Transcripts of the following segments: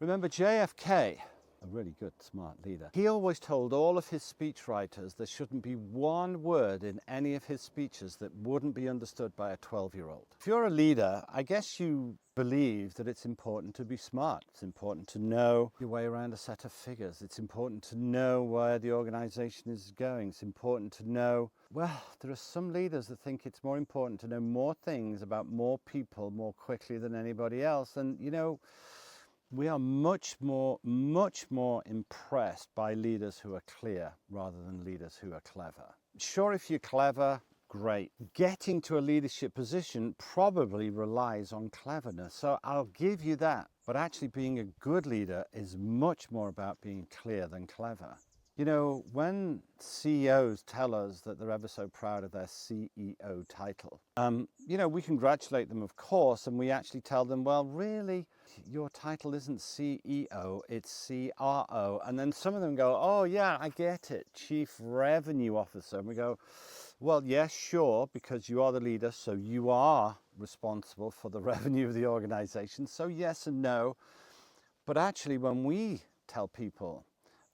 Remember JFK, a really good, smart leader. He always told all of his speechwriters there shouldn't be one word in any of his speeches that wouldn't be understood by a 12-year-old. If you're a leader, I guess you believe that it's important to be smart. It's important to know your way around a set of figures. It's important to know where the organization is going. It's important to know, well, there are some leaders that think it's more important to know more things about more people more quickly than anybody else. And, we are much more impressed by leaders who are clear rather than leaders who are clever. Sure, if you're clever, great. Getting to a leadership position probably relies on cleverness, so I'll give you that. But actually being a good leader is much more about being clear than clever. When CEOs tell us that they're ever so proud of their CEO title, we congratulate them, of course, and we actually tell them, well, really, your title isn't CEO, it's CRO. And then some of them go, oh, yeah, I get it, Chief Revenue Officer. And we go, well, yes, sure, because you are the leader, so you are responsible for the revenue of the organization. So yes and no. But actually, when we tell people,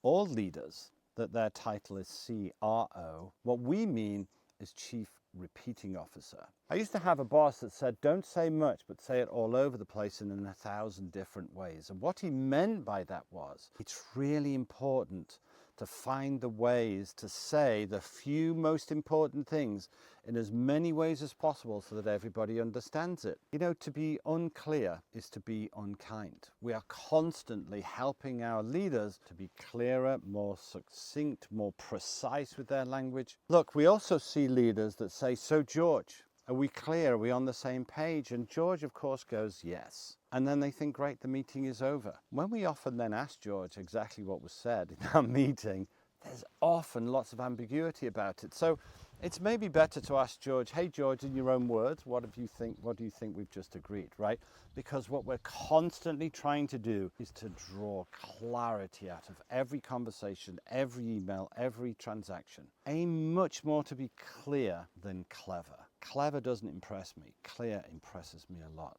all leaders, that their title is CRO, what we mean is Chief Repeating Officer. I used to have a boss that said, don't say much, but say it all over the place and in 1,000 different ways. And what he meant by that was, it's really important to find the ways to say the few most important things in as many ways as possible so that everybody understands it. To be unclear is to be unkind. We are constantly helping our leaders to be clearer, more succinct, more precise with their language. Look, we also see leaders that say, so George, are we clear? Are we on the same page? And George, of course, goes, yes. And then they think, great, the meeting is over. When we often then ask George exactly what was said in our meeting, there's often lots of ambiguity about it. So it's maybe better to ask George, hey, George, in your own words, what do you think we've just agreed, right? Because what we're constantly trying to do is to draw clarity out of every conversation, every email, every transaction. Aim much more to be clear than clever. Clever doesn't impress me. Clear impresses me a lot.